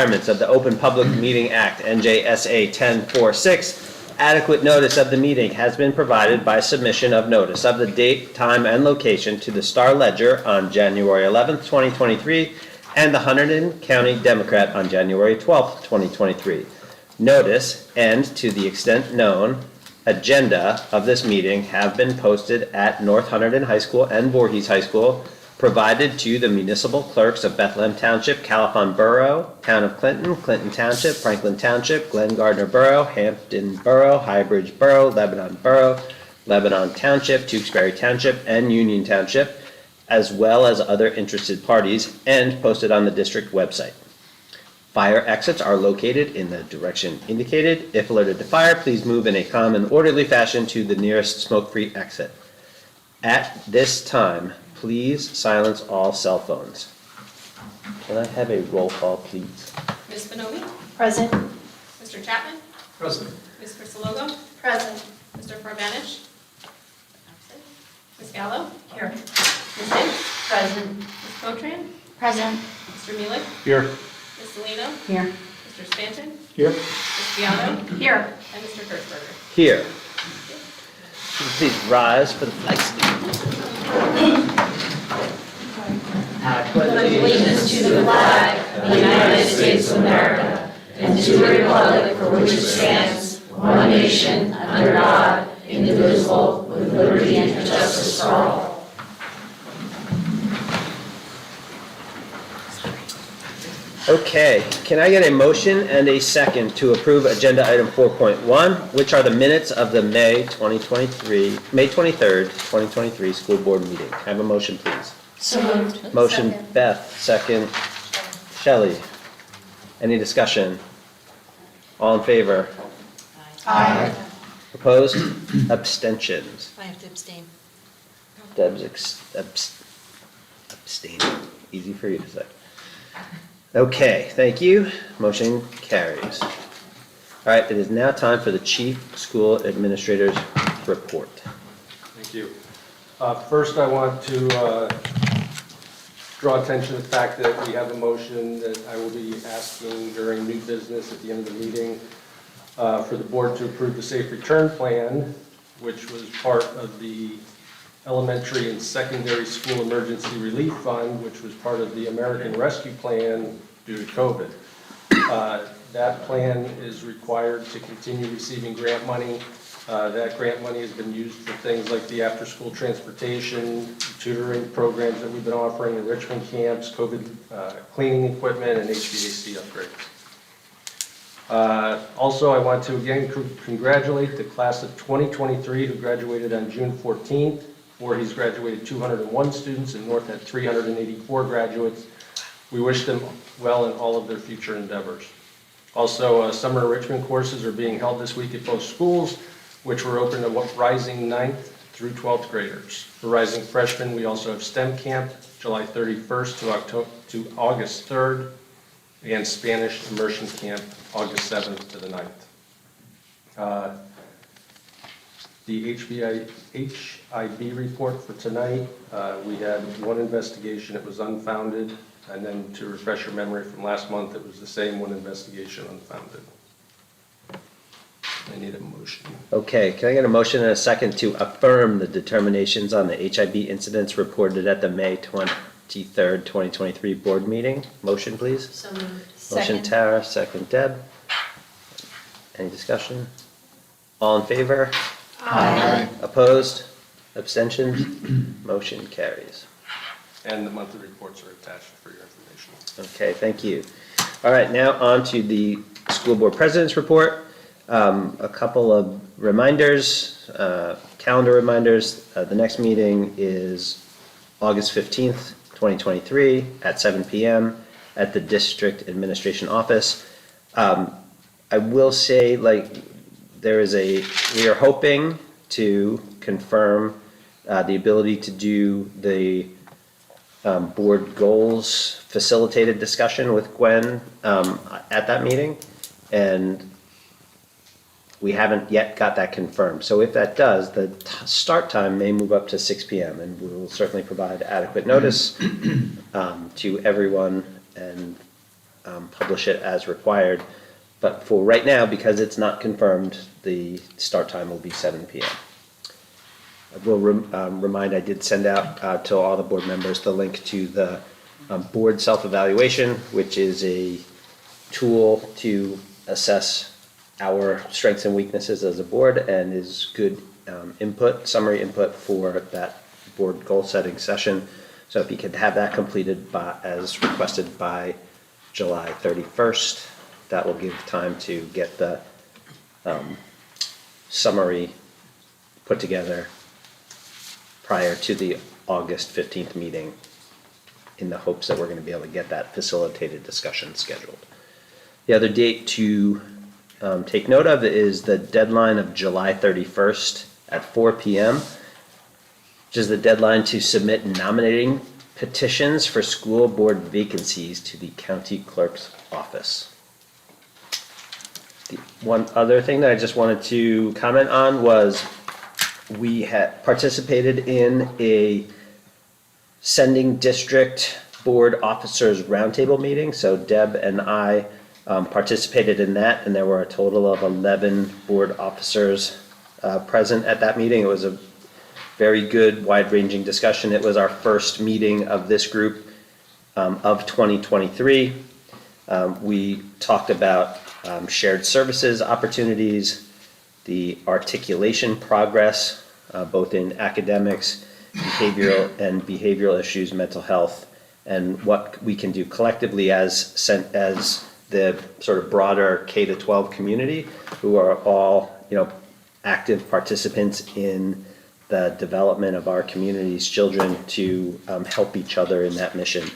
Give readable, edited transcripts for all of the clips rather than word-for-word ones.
requirements of the Open Public Meeting Act, NJSA 1046, adequate notice of the meeting has been provided by submission of notice of the date, time, and location to the Star Ledger on January 11th, 2023, and the Hunterdon County Democrat on January 12th, 2023. Notice, and to the extent known, agenda of this meeting have been posted at North Hunterdon High School and Voorhees High School, provided to the municipal clerks of Bethlehem Township, Caliphon Borough, Town of Clinton, Clinton Township, Franklin Township, Glen Gardner Borough, Hampton Borough, Highbridge Borough, Lebanon Borough, Lebanon Township, Tewksbury Township, and Union Township, as well as other interested parties, and posted on the district website. Fire exits are located in the direction indicated. If alerted to fire, please move in a calm and orderly fashion to the nearest smoke-free exit. At this time, please silence all cell phones. Can I have a roll call, please? Ms. Bonomi? Present. Mr. Chapman? Present. Ms. Crisologo? Present. Mr. Farbanich? Absent. Ms. Gallo? Here. Ms. Hicks? Present. Ms. Cotran? Present. Mr. Mueller? Here. Ms. Salino? Here. Mr. Spanton? Here. Ms. Biano? Here. And Mr. Kurtzberger. Here. Would you please rise for the flag salute? I pledge allegiance to the flag of the United States of America and to the republic for which it stands, one nation, under God, indivisible, with liberty and justice for all. Okay, can I get a motion and a second to approve agenda item 4.1, which are the minutes of the May 23rd, 2023 school board meeting? Can I have a motion, please? So moved. Motion Second. Beth, second Shelley. Any discussion? All in favor? Aye. Opposed? Abstentions? I have to abstain. Deb's abstaining. Easy for you to say. Okay, thank you. Motion carries. All right, it is now time for the Chief School Administrator's report. Thank you. First, I want to draw attention to the fact that we have a motion that I will be asking during new business at the end of the meeting for the board to approve the safe return plan, which was part of the elementary and secondary school emergency relief fund, which was part of the American Rescue Plan due to COVID. That plan is required to continue receiving grant money. That grant money has been used for things like the after-school transportation, tutoring programs that we've been offering, enrichment camps, COVID cleaning equipment, and HVAC upgrades. Also, I want to again congratulate the class of 2023 who graduated on June 14th. Voorhees graduated 201 students, and North had 384 graduates. We wish them well in all of their future endeavors. Also, summer enrichment courses are being held this week at both schools, which were open to rising 9th through 12th graders. For rising freshmen, we also have STEM camp, July 31st to August 3rd, and Spanish immersion camp, August 7th to the 9th. The HIB report for tonight, we had one investigation, it was unfounded, and then to refresh your memory from last month, it was the same one investigation, unfounded. I need a motion. Okay, can I get a motion and a second to affirm the determinations on the HIB incidents reported at the May 23rd, 2023 board meeting? Motion, please. So moved. Motion Second. Tara, second Deb. Any discussion? All in favor? Aye. Opposed? Abstentions? Motion carries. And the monthly reports are attached for your information. Okay, thank you. All right, now on to the school board president's report. A couple of reminders, calendar reminders. The next meeting is August 15th, 2023 at 7 p.m. at the district administration office. I will say, we are hoping to confirm the ability to do the board goals facilitated discussion with Gwen at that meeting, and we haven't yet got that confirmed. So if that does, the start time may move up to 6 p.m. and we will certainly provide adequate notice to everyone, and publish it as required. But for right now, because it's not confirmed, the start time will be 7 p.m. I will remind, I did send out to all the board members the link to the board self-evaluation, which is a tool to assess our strengths and weaknesses as a board and is good input, summary input for that board goal-setting session. So if you could have that completed as requested by July 31st, that will give time to get the summary put together prior to the August 15th meeting, in the hopes that we're going to be able to get that facilitated discussion scheduled. The other date to take note of is the deadline of July 31st at 4 p.m., which is the deadline to submit nominating petitions for school board vacancies to the county clerk's office. The one other thing that I just wanted to comment on was we had participated in a sending district board officers roundtable meeting. So Deb and I participated in that, and there were a total of 11 board officers present at that meeting. It was a very good, wide-ranging discussion. It was our first meeting of this group of 2023. We talked about shared services opportunities, the articulation progress, both in academics, behavioral issues, mental health, and what we can do collectively as the sort of broader K-12 community, who are all, active participants in the development of our community's children, to help each other in that mission.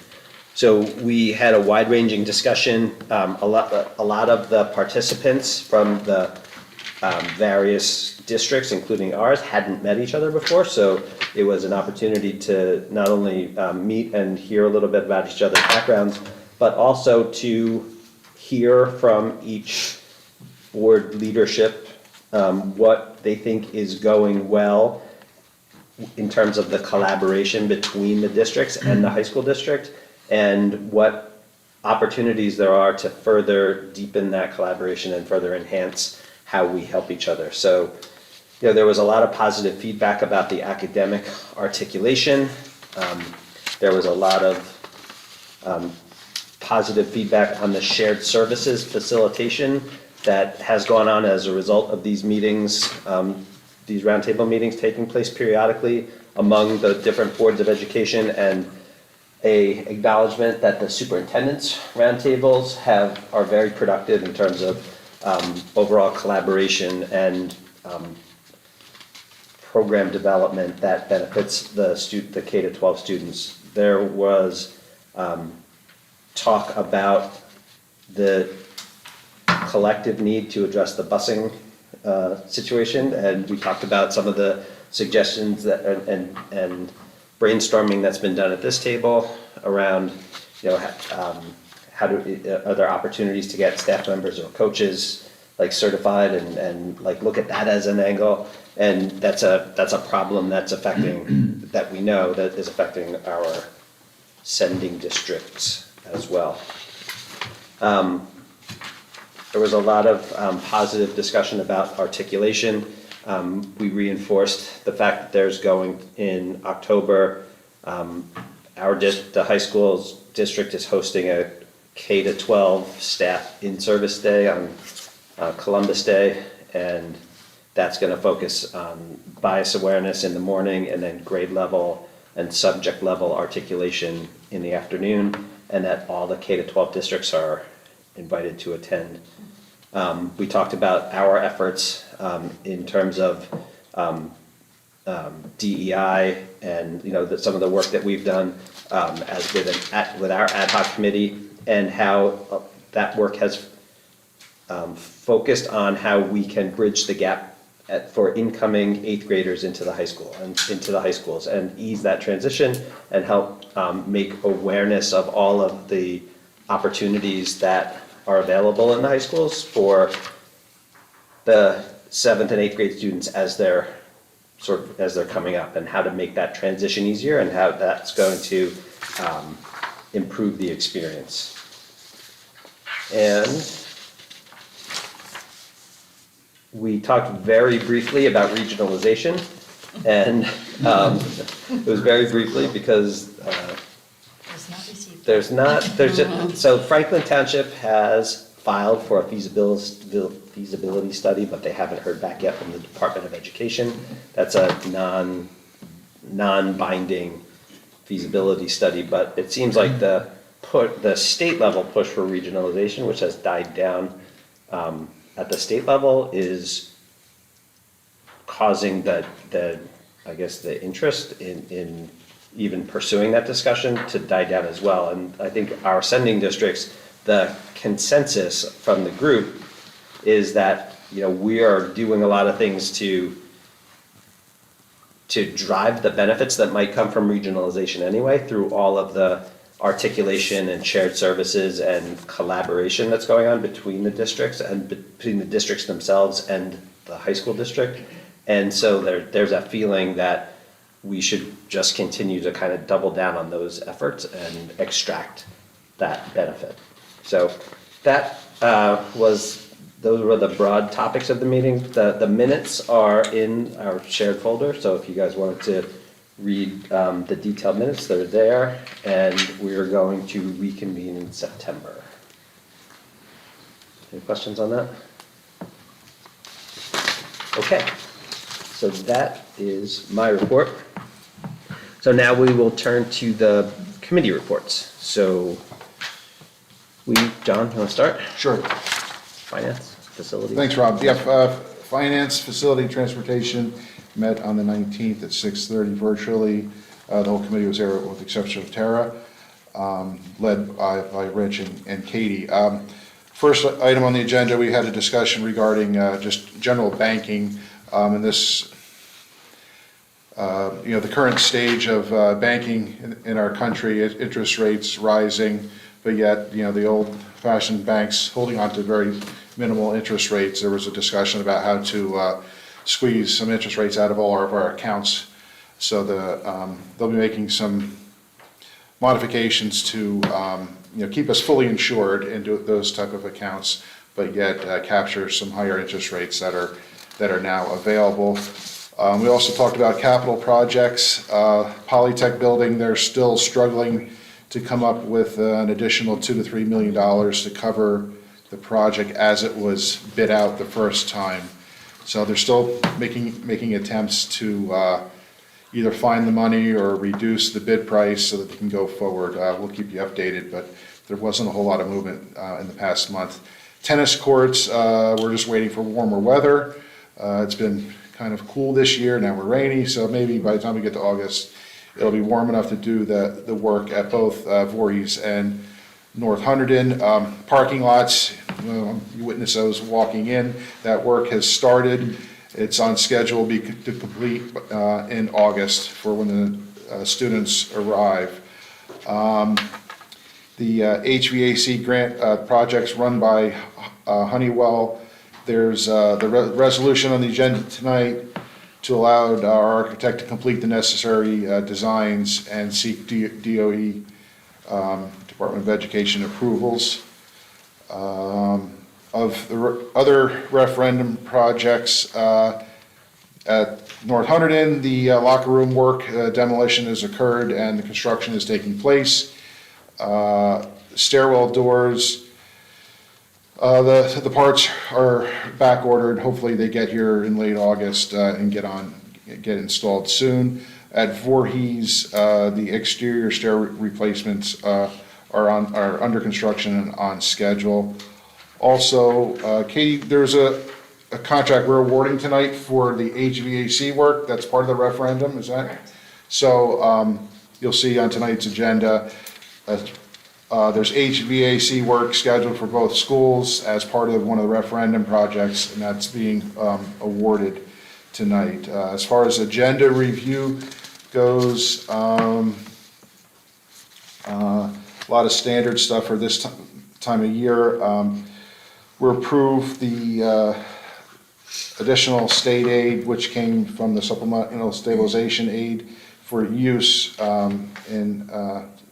So we had a wide-ranging discussion. A lot of the participants from the various districts, including ours, hadn't met each other before, so it was an opportunity to not only meet and hear a little bit about each other's backgrounds, but also to hear from each board leadership what they think is going well in terms of the collaboration between the districts and the high school district, and what opportunities there are to further deepen that collaboration and further enhance how we help each other. So, there was a lot of positive feedback about the academic articulation. There was a lot of positive feedback on the shared services facilitation that has gone on as a result of these meetings, these roundtable meetings taking place periodically among the different boards of education, and a acknowledgement that the superintendent's roundtables are very productive in terms of overall collaboration and program development that benefits the K-12 students. There was talk about the collective need to address the busing situation, and we talked about some of the suggestions that and brainstorming that's been done at this table around, are there opportunities to get staff members or coaches like certified and like look at that as an angle, and that's a problem that's affecting, that we know that is affecting our sending districts as well. There was a lot of positive discussion about articulation. We reinforced the fact that there's going in October, the high school's district is hosting a K-12 staff in-service day on Columbus Day, and that's going to focus on bias awareness in the morning, and then grade level and subject level articulation in the afternoon, and that all the K-12 districts are invited to attend. We talked about our efforts in terms of DEI and some of the work that we've done as with our ad hoc committee, and how that work has focused on how we can bridge the gap for incoming 8th graders into the high school and into the high schools, and ease that transition and help make awareness of all of the opportunities that are available in the high schools for the 7th and 8th grade students as they're coming up, and how to make that transition easier, and how that's going to improve the experience. And we talked very briefly about regionalization, and it was very briefly because so Franklin Township has filed for a feasibility study, but they haven't heard back yet from the Department of Education. That's a non-binding feasibility study, but it seems like the state level push for regionalization, which has died down at the state level, is causing the interest in even pursuing that discussion to die down as well. And I think our sending districts, the consensus from the group is that, we are doing a lot of things to drive the benefits that might come from regionalization anyway, through all of the articulation and shared services and collaboration that's going on between the districts and between the districts themselves and the high school district. And so there's a feeling that we should just continue to kind of double down on those efforts and extract that benefit. So that those were the broad topics of the meeting. The minutes are in our shared folder, so if you guys wanted to read the detailed minutes, they're there, and we're going to reconvene in September. Any questions on that? Okay, so that is my report. So now we will turn to the committee reports. So John, you want to start? Sure. Finance, facilities? Thanks, Rob. Yeah, Finance, Facility, Transportation met on the 19th at 6:30 virtually. The whole committee was there with the exception of Tara, led by Rich and Katie. First item on the agenda, we had a discussion regarding just general banking and this, the current stage of banking in our country, interest rates rising, but yet, the old-fashioned banks holding on to very minimal interest rates. There was a discussion about how to squeeze some interest rates out of all of our accounts. So they'll be making some modifications to keep us fully insured into those type of accounts, but yet capture some higher interest rates that are now available. We also talked about capital projects. Polytech building, they're still struggling to come up with an additional $2 to $3 million to cover the project as it was bid out the first time. So they're still making attempts to either find the money or reduce the bid price so that they can go forward. We'll keep you updated, but there wasn't a whole lot of movement in the past month. Tennis courts, we're just waiting for warmer weather. It's been kind of cool this year, now we're rainy, so maybe by the time we get to August, it'll be warm enough to do the work at both Voorhees and North Hunterdon. Parking lots, you witness those walking in. That work has started. It's on schedule to complete in August for when the students arrive. The HVAC grant projects run by Honeywell. There's the resolution on the agenda tonight to allow our architect to complete the necessary designs and seek DOE, Department of Education approvals. Of the other referendum projects at North Hunterdon, the locker room work demolition has occurred and the construction is taking place. Stairwell doors, the parts are back ordered. Hopefully they get here in late August and get installed soon. At Voorhees, the exterior stair replacements are under construction and on schedule. Also, Katie, there's a contract we're awarding tonight for the HVAC work. That's part of the referendum, is that? Correct. So you'll see on tonight's agenda, there's HVAC work scheduled for both schools as part of one of the referendum projects, and that's being awarded tonight. As far as agenda review goes, a lot of standard stuff for this time of year. We approved the additional state aid, which came from the supplemental stabilization aid for use in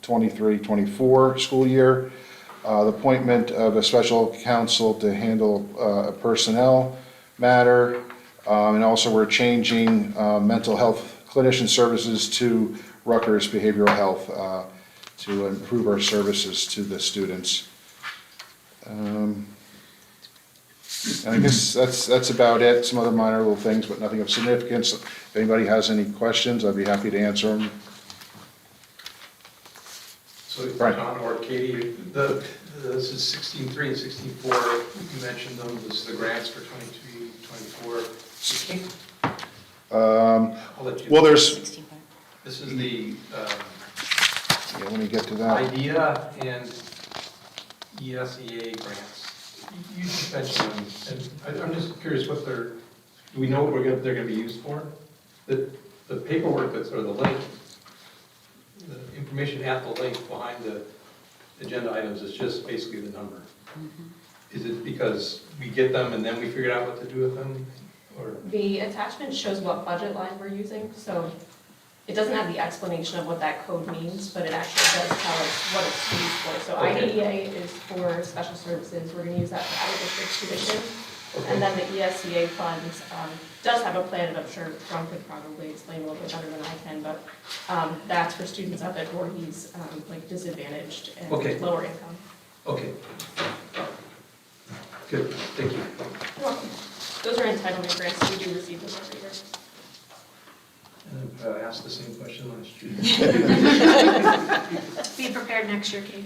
23-24 school year. the appointment of a special counsel to handle a personnel matter, and also we're changing mental health clinician services to Rutgers Behavioral Health to improve our services to the students. And I guess that's about it. Some other minor little things, but nothing of significance. If anybody has any questions, I'd be happy to answer them. So, Right. John or Katie, this is 16.3 and 16.4, you mentioned them, this is the grants for 23, 24. I'll let you. Well, there's, This is the yeah, let me get to that. IDEA and ESEA grants. You just mentioned them, and I'm just curious what do we know what they're going to be used for? The paperwork that's, or the link, the information at the link behind the agenda items is just basically the number. Is it because we get them and then we figure out what to do with them, or? The attachment shows what budget line we're using, so it doesn't have the explanation of what that code means, but it actually does tell us what it's used for. So Okay. IDEA is for special services, we're gonna use that for out-of-district tuition. Okay. And then the ESEA funds does have a plan, and I'm sure John could probably explain a little bit better than I can, but that's for students up at Voorhees, like disadvantaged Okay. and lower income. Okay. Good, thank you. You're welcome. Those are entitlement grants, so we do receive them every year. And I asked the same question last year. Be prepared next year, Kate.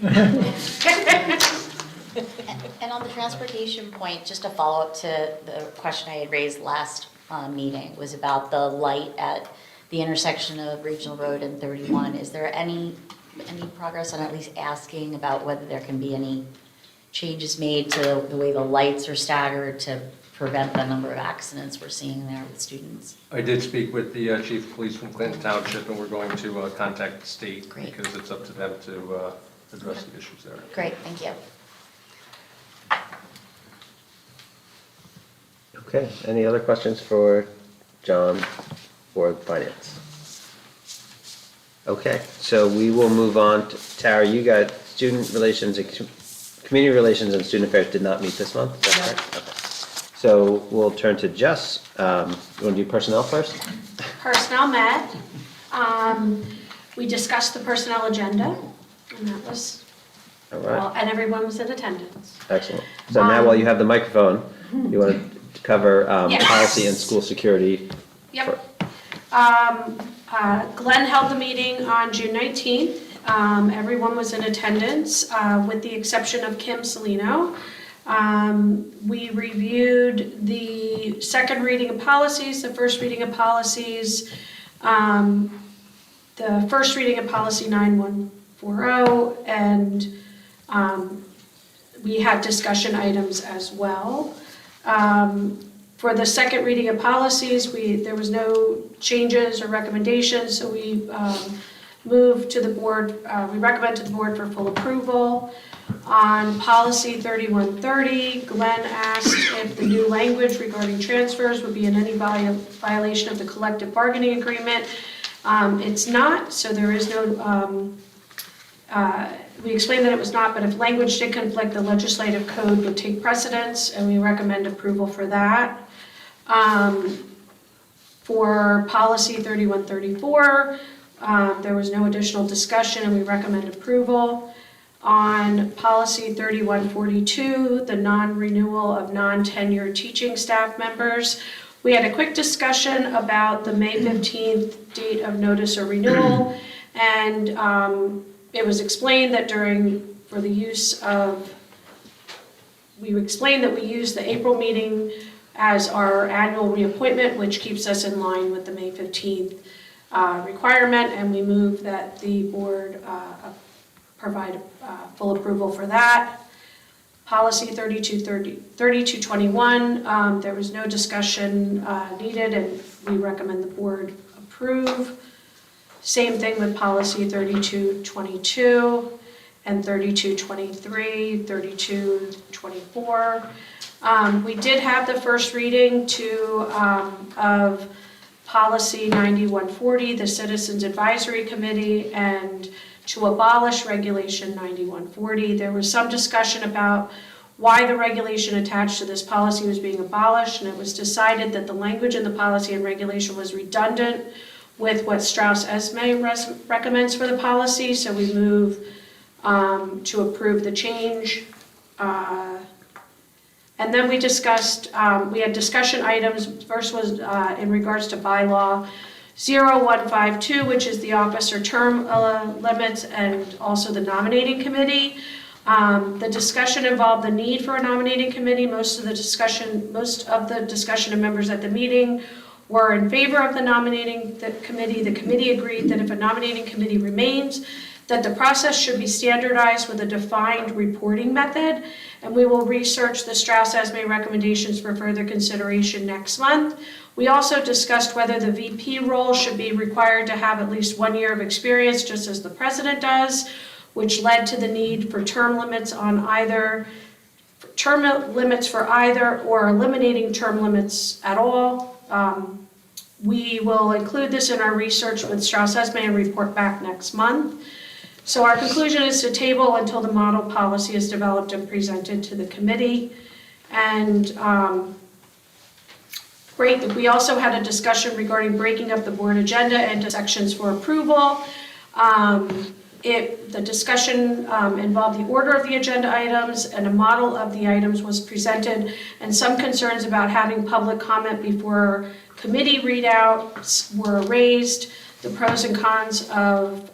And on the transportation point, just a follow-up to the question I had raised last meeting, was about the light at the intersection of Regional Road and 31. Is there any progress on at least asking about whether there can be any changes made to the way the lights are staggered to prevent the number of accidents we're seeing there with students? I did speak with the chief of police from Clinton Township, and we're going to contact the state Great. because it's up to them to address the issues there. Great, thank you. Okay, any other questions for John for finance? Okay, so we will move on to, Tara, you got student relations and community relations and student affairs did not meet this month, is that correct? Okay. So we'll turn to Jess. You want to do personnel first? Personnel met. We discussed the personnel agenda, and that was, All well, right, and everyone was in attendance. excellent. So now while you have the microphone, you want to cover Yes. policy and school security? Yep. Glenn held the meeting on June 19th. Everyone was in attendance, with the exception of Kim Salino. We reviewed the second reading of policies, the first reading of policies, the first reading of policy 9140, and we had discussion items as well. For the second reading of policies, there was no changes or recommendations, so we moved to the board, we recommend to the board for full approval. On policy 3130, Glenn asked if the new language regarding transfers would be in any violation of the collective bargaining agreement. It's not, so there is no, we explained that it was not, but if language did conflict, the legislative code would take precedence, and we recommend approval for that. For policy 3134, there was no additional discussion, and we recommend approval. On policy 3142, the non-renewal of non-tenured teaching staff members, we had a quick discussion about the May 15th date of notice or renewal, and it was explained that we explained that we use the April meeting as our annual reappointment, which keeps us in line with the May 15th requirement, and we move that the board provide full approval for that. Policy 3221, there was no discussion needed, and we recommend the board approve. Same thing with policy 3222 and 3223, 3224. We did have the first reading of policy 9140, the Citizens Advisory Committee, and to abolish Regulation 9140. There was some discussion about why the regulation attached to this policy was being abolished, and it was decided that the language in the policy and regulation was redundant with what Strauss-Esme recommends for the policy, so we move to approve the change. And then we discussed, we had discussion items. First was in regards to bylaw 0152, which is the officer term limits, and also the nominating committee. The discussion involved the need for a nominating committee. Most of the discussion and members at the meeting were in favor of the nominating committee. The committee agreed that if a nominating committee remains, that the process should be standardized with a defined reporting method, and we will research the Strauss-Esme recommendations for further consideration next month. We also discussed whether the VP role should be required to have at least 1 year of experience, just as the president does, which led to the need for term limits for either, or eliminating term limits at all. We will include this in our research with Strauss-Esme and report back next month. So our conclusion is to table until the model policy is developed and presented to the committee. And great, we also had a discussion regarding breaking up the board agenda into sections for approval. The discussion involved the order of the agenda items, and a model of the items was presented, and some concerns about having public comment before committee readouts were raised. The pros and cons of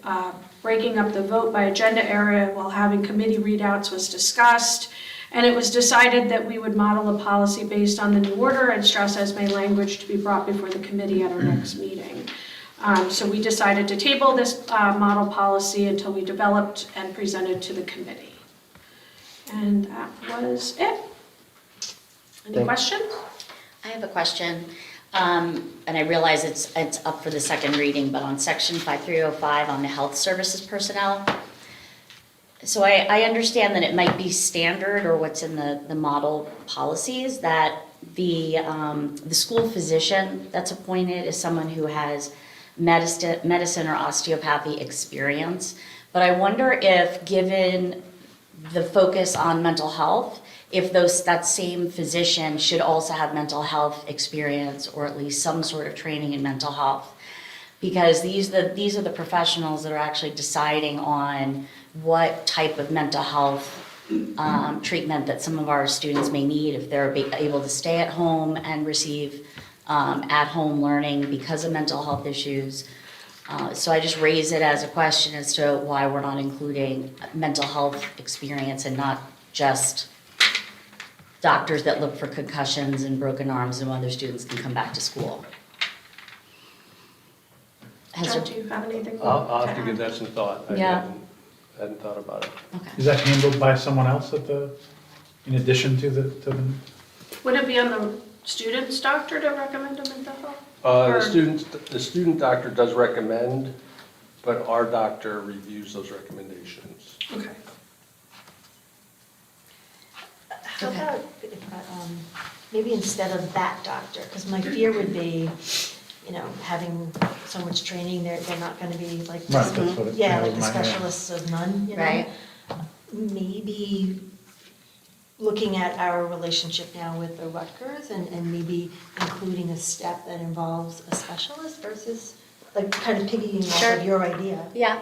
breaking up the vote by agenda area while having committee readouts was discussed, and it was decided that we would model a policy based on the new order and Strauss-Esme language to be brought before the committee at our next meeting. So we decided to table this model policy until we developed and presented to the committee. And that was it. Any questions? I have a question, and I realize it's up for the second reading, but on section 5305 on the health services personnel. So I understand that it might be standard, or what's in the model policies, that the school physician that's appointed is someone who has medicine or osteopathy experience. But I wonder if, given the focus on mental health, if that same physician should also have mental health experience, or at least some sort of training in mental health. Because these are the professionals that are actually deciding on what type of mental health treatment that some of our students may need, if they're able to stay at home and receive at-home learning because of mental health issues. So I just raise it as a question as to why we're not including mental health experience and not just doctors that look for concussions and broken arms and whether students can come back to school. John, do you have anything? I'll have to give that some thought. I Yeah. hadn't thought about it. Okay. Is that handled by someone else in addition to the? Would it be on the student's doctor to recommend a mental health? The student doctor does recommend, but our doctor reviews those recommendations. Okay. How about, maybe instead of that doctor, because my fear would be, having so much training, they're not gonna be like, Right, that's what it- yeah, that like was the my- specialists of none, Right. Maybe looking at our relationship now with the Rutgers and maybe including a step that involves a specialist versus, like, kind of piggying off Sure. of your idea. Yeah.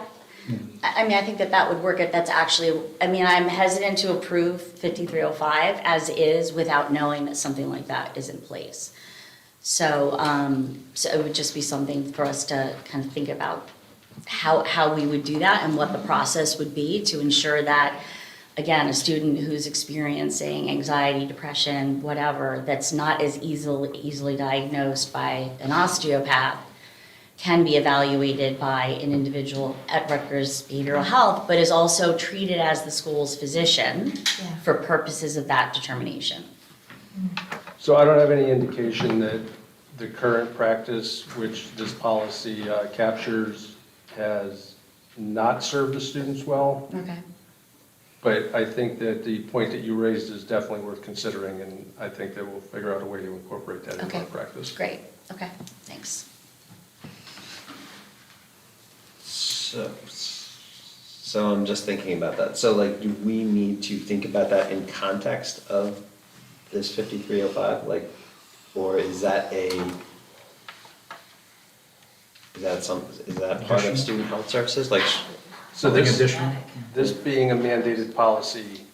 I mean, I think that would work. That's actually, I'm hesitant to approve 5305 as is without knowing that something like that is in place. So it would just be something for us to kind of think about how we would do that and what the process would be to ensure that, again, a student who's experiencing anxiety, depression, whatever, that's not as easily diagnosed by an osteopath, can be evaluated by an individual at Rutgers Behavioral Health, but is also treated as the school's physician Yeah. for purposes of that determination. So I don't have any indication that the current practice, which this policy captures, has not served the students well. Okay. But I think that the point that you raised is definitely worth considering, and I think that we'll figure out a way to incorporate that into Okay. our practice. Great. Okay. Thanks. So, So I'm just thinking about that. So like, do we need to think about that in context of this 5305? Like, or is that part of student health services? Like, So Something this, additional? this being a mandated policy,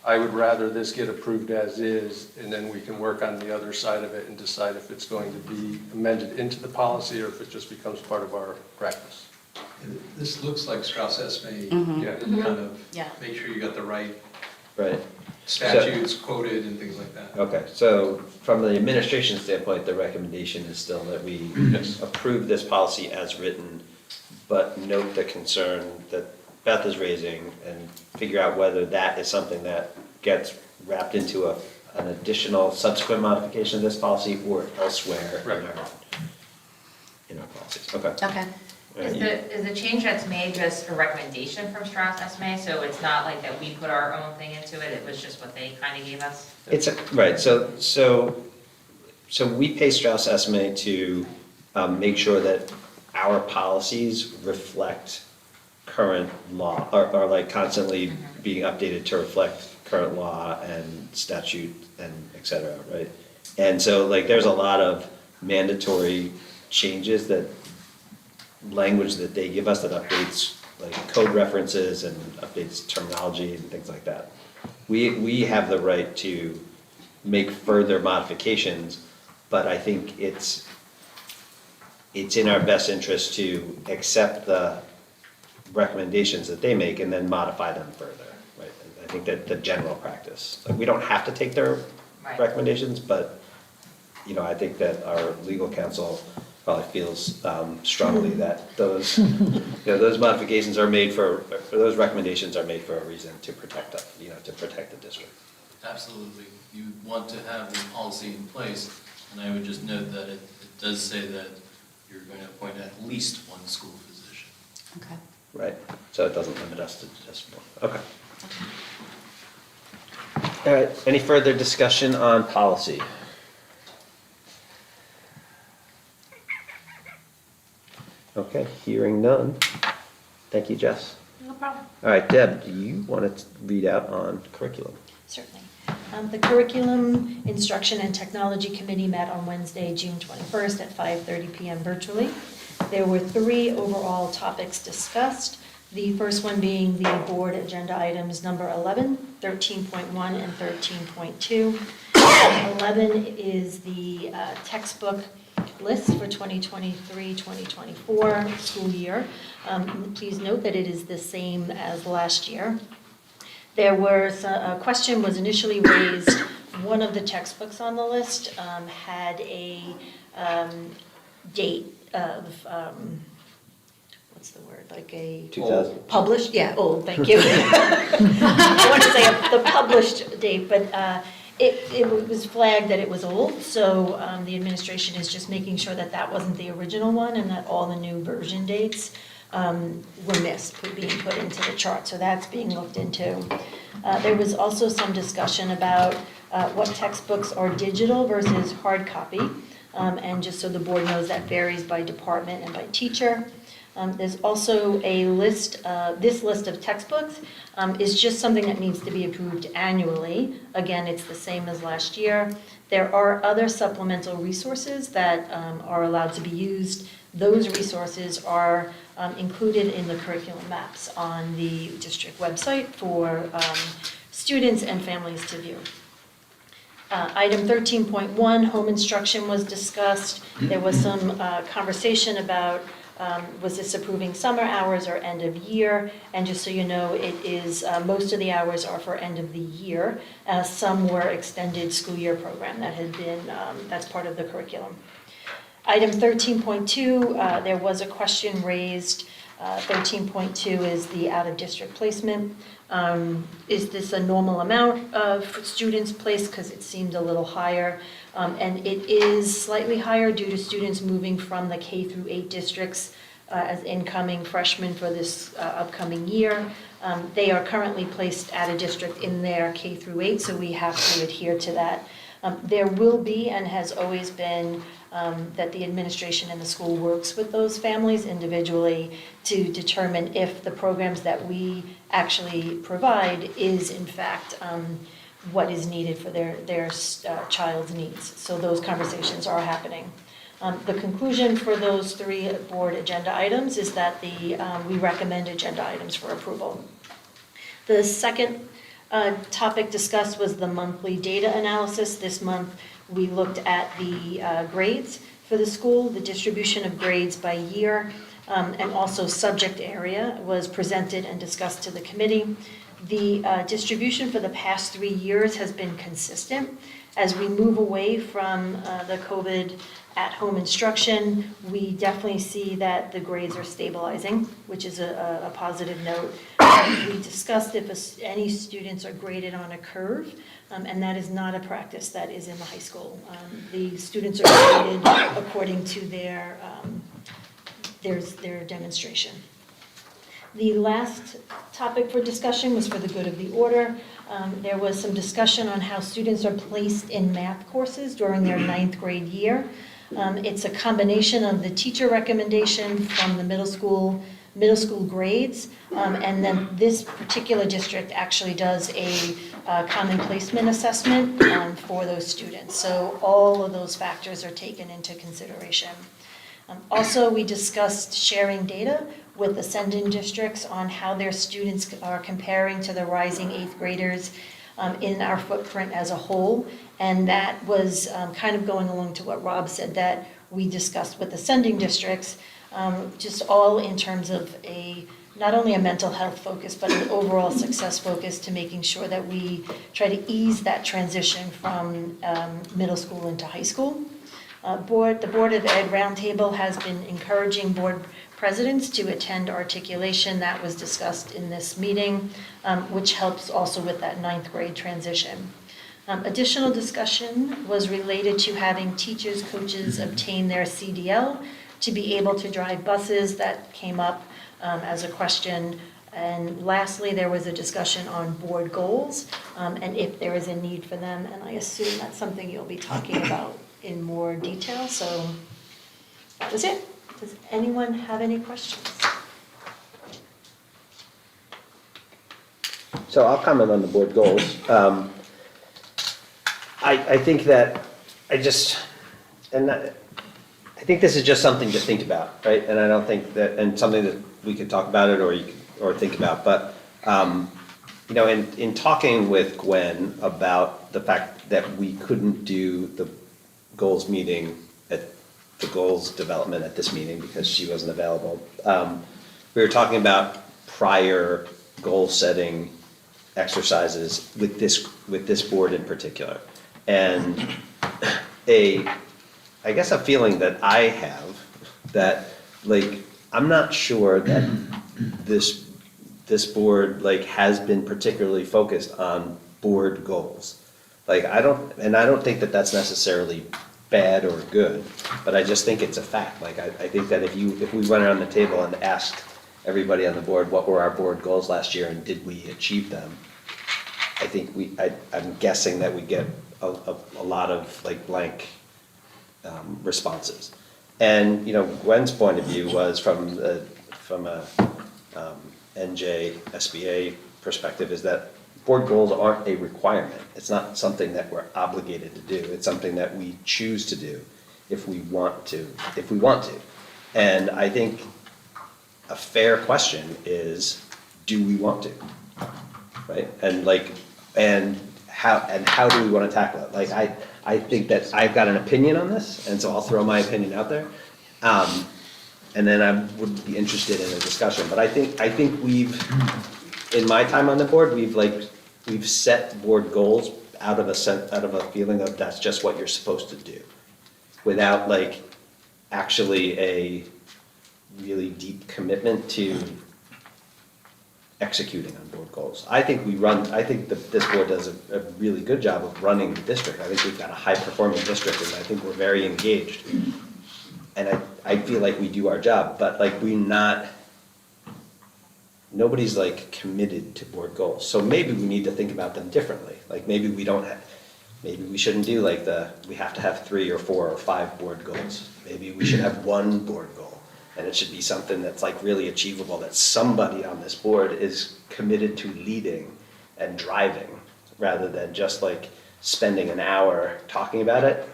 I would rather this get approved as is, and then we can work on the other side of it and decide if it's going to be amended into the policy or if it just becomes part of our practice. And this looks like Strauss Esme, Yeah. kind of, Yeah. make sure you got the right right? statutes quoted and things like that. Okay, so from the administration standpoint, the recommendation is still that we Yes. approve this policy as written, but note the concern that Beth is raising and figure out whether that is something that gets wrapped into an additional subsequent modification of this policy or elsewhere Right. in our policies. Okay. Okay. Is the change that's made just a recommendation from Strauss Esme? So it's not like that we put our own thing into it, it was just what they kind of gave us? Right, so we pay Strauss Esme to make sure that our policies reflect current law, are like constantly being updated to reflect current law and statute and et cetera, right? And so like, there's a lot of mandatory changes that, language that they give us that updates like code references and updates terminology and things like that. We have the right to make further modifications, but I think it's in our best interest to accept the recommendations that they make and then modify them further, right? I think that the general practice, like, we don't have to take their Right. recommendations, but, you know, I think that our legal counsel probably feels strongly that those, you know, those modifications are made for those recommendations are made for a reason, to protect us, you know, to protect the district. Absolutely. You want to have the policy in place, and I would just note that it does say that you're going to appoint at least one school physician. Okay. Right, so it doesn't limit us to just one, okay. All right, any further discussion on policy? Okay, hearing none. Thank you, Jess. No problem. All right, Deb, do you want to read out on curriculum? Certainly. The Curriculum, Instruction, and Technology Committee met on Wednesday, June 21st at 5:30 PM virtually. There were 3 overall topics discussed. The first one being the board agenda items number 11, 13.1, and 13.2. 11 is the textbook list for 2023-2024 school year. Please note that it is the same as last year. There was, a question was initially raised, one of the textbooks on the list had a date of, what's the word, like a... 2000. Published, yeah, old, thank you. I want to say the published date, but it was flagged that it was old, so the administration is just making sure that that wasn't the original one and that all the new version dates were missed, being put into the chart, so that's being looked into. There was also some discussion about what textbooks are digital versus hard copy, and just so the board knows, that varies by department and by teacher. There's also a list, this list of textbooks is just something that needs to be approved annually. Again, it's the same as last year. There are other supplemental resources that are allowed to be used. Those resources are included in the curriculum maps on the district website for students and families to view. Item 13.1, home instruction was discussed. There was some conversation about was this approving summer hours or end of year? And just so you know, it is, most of the hours are for end of the year. Some were extended school year program that had been, that's part of the curriculum. Item 13.2, there was a question raised. 13.2 is the out-of-district placement. Is this a normal amount of students placed? Because it seemed a little higher. And it is slightly higher due to students moving from the K through 8 districts as incoming freshmen for this upcoming year. They are currently placed at a district in their K through 8, so we have to adhere to that. There will be and has always been that the administration and the school works with those families individually to determine if the programs that we actually provide is in fact what is needed for their child's needs. So those conversations are happening. The conclusion for those 3 board agenda items is that we recommend agenda items for approval. The second topic discussed was the monthly data analysis. This month, we looked at the grades for the school, the distribution of grades by year, and also subject area was presented and discussed to the committee. The distribution for the past 3 years has been consistent. As we move away from the COVID at-home instruction, we definitely see that the grades are stabilizing, which is a positive note. We discussed if any students are graded on a curve, and that is not a practice that is in the high school. The students are graded according to their demonstration. The last topic for discussion was for the good of the order. There was some discussion on how students are placed in math courses during their 9th grade year. It's a combination of the teacher recommendation from the middle school grades, and then this particular district actually does a common placement assessment for those students. So all of those factors are taken into consideration. Also, we discussed sharing data with ascending districts on how their students are comparing to the rising 8th graders in our footprint as a whole. And that was kind of going along to what Rob said that we discussed with ascending districts, just all in terms of not only a mental health focus, but an overall success focus to making sure that we try to ease that transition from middle school into high school. The Board of Ed Roundtable has been encouraging board presidents to attend articulation that was discussed in this meeting, which helps also with that 9th grade transition. Additional discussion was related to having teachers, coaches obtain their CDL to be able to drive buses. That came up as a question. And lastly, there was a discussion on board goals and if there is a need for them. And I assume that's something you'll be talking about in more detail. So that was it. Does anyone have any questions? So I'll comment on the board goals. I think that I think this is just something to think about, right? And I don't think that, and something that we could talk about it or think about, but in talking with Gwen about the fact that we couldn't do the goals meeting at the goals development at this meeting because she wasn't available, we were talking about prior goal setting exercises with this board in particular. And I guess a feeling that I have that I'm not sure that this board has been particularly focused on board goals. I don't think that that's necessarily bad or good, but I just think it's a fact. I think that if we went around the table and asked everybody on the board what were our board goals last year and did we achieve them, I think I'm guessing that we get a lot of blank responses. And Gwen's point of view was from a NJ SBA perspective is that board goals aren't a requirement. It's not something that we're obligated to do. It's something that we choose to do if we want to. And I think a fair question is, do we want to? Right? And how do we want to tackle it? I think that I've got an opinion on this, and so I'll throw my opinion out there. And then I would be interested in a discussion. But I think we've, in my time on the board, we've set board goals out of a feeling of that's just what you're supposed to do, without actually a really deep commitment to executing on board goals. I think that this board does a really good job of running the district. I think we've got a high-performing district, and I think we're very engaged. And I feel like we do our job, but nobody's committed to board goals. So maybe we need to think about them differently. Maybe we don't Maybe we shouldn't do like we have to have 3 or 4 or 5 board goals. Maybe we should have 1 board goal. And it should be something that's like really achievable, that somebody on this board is committed to leading and driving, rather than just like spending an hour talking about it,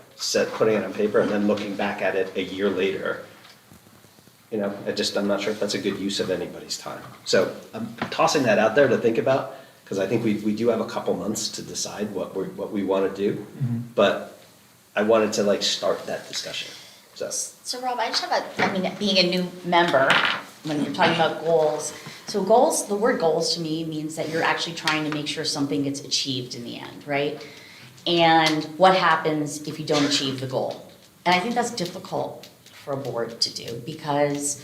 putting it on paper, and then looking back at it a year later. You know, I'm not sure if that's a good use of anybody's time. So I'm tossing that out there to think about, because I think we do have a couple months to decide what we want to do. But I wanted to like start that discussion, so. So Rob, I just have being a new member, when you're talking about goals, so goals, the word goals to me means that you're actually trying to make sure something gets achieved in the end, right? And what happens if you don't achieve the goal? And I think that's difficult for a board to do, because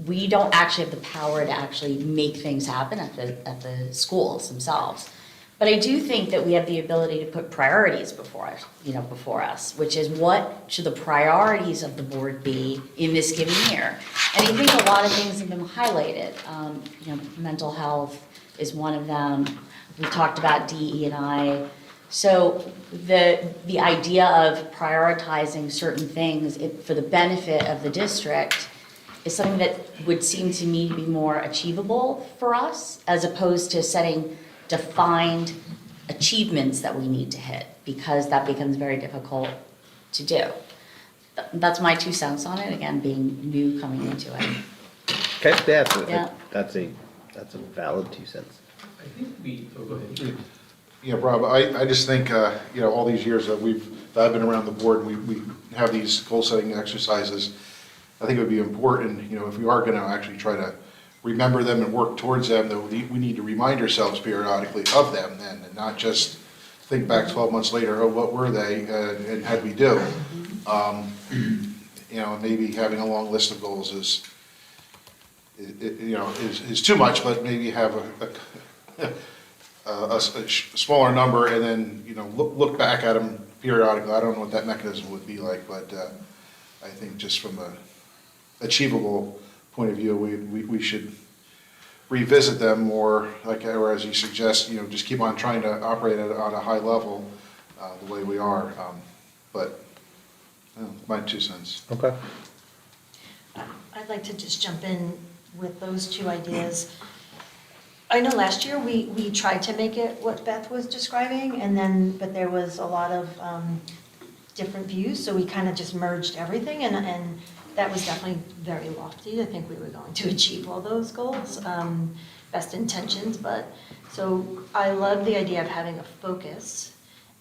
we don't actually have the power to actually make things happen at the schools themselves. But I do think that we have the ability to put priorities before us, which is what should the priorities of the board be in this given year? And I think a lot of things have been highlighted. Mental health is one of them. We talked about DE&I. So the idea of prioritizing certain things for the benefit of the district is something that would seem to me to be more achievable for us, as opposed to setting defined achievements that we need to hit, because that becomes very difficult to do. That's my 2 cents on it, again, being new coming into it. Okay, Yeah. that's a valid 2 cents. I think go ahead. Yeah, Rob, I just think, all these years that I've been around the board, we have these goal-setting exercises. I think it would be important, if we are going to actually try to remember them and work towards them, that we need to remind ourselves periodically of them then, and not just think back 12 months later, oh, what were they, and how'd we do? Maybe having a long list of goals is too much, but maybe have a smaller number, and then, look back at them periodically. I don't know what that mechanism would be like, but I think just from a achievable point of view, we should revisit them more, or as you suggest, just keep on trying to operate on a high level, the way we are. But my 2 cents. Okay. I'd like to just jump in with those 2 ideas. I know last year we tried to make it what Beth was describing, but there was a lot of different views, so we kind of just merged everything, and that was definitely very lofty. I think we were going to achieve all those goals, best intentions, so I love the idea of having a focus,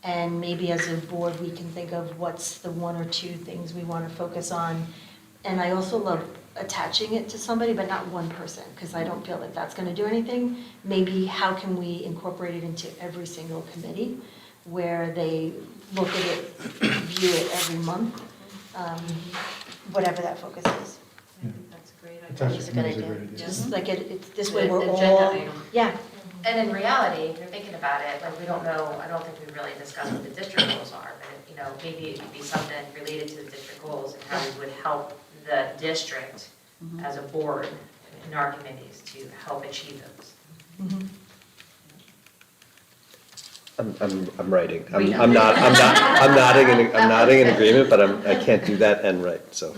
and maybe as a board we can think of what's the 1 or 2 things we want to focus on. And I also love attaching it to somebody, but not one person, because I don't feel like that's going to do anything. Maybe how can we incorporate it into every single committee, where they look at it, view it every month, whatever that focus is. I think that's a great idea. That's a good idea. Just like it's this way we're Agenda all, item. yeah. And in reality, if you're thinking about it, we don't know, I don't think we really discussed what the district goals are, but maybe it could be something related to the district goals and how we would help the district as a board in our committees to help achieve those. I'm writing. I'm nodding in agreement, but I can't do that and write, so.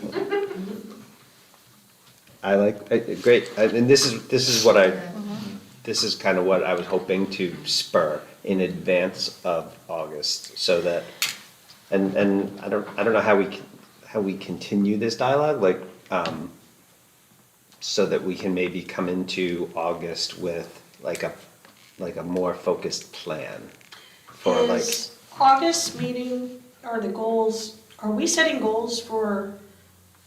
Great, and this is kind of what I was hoping to spur in advance of August, so that, and I don't know how we continue this dialogue, so that we can maybe come into August with a more focused plan for Is August meeting, are we setting goals for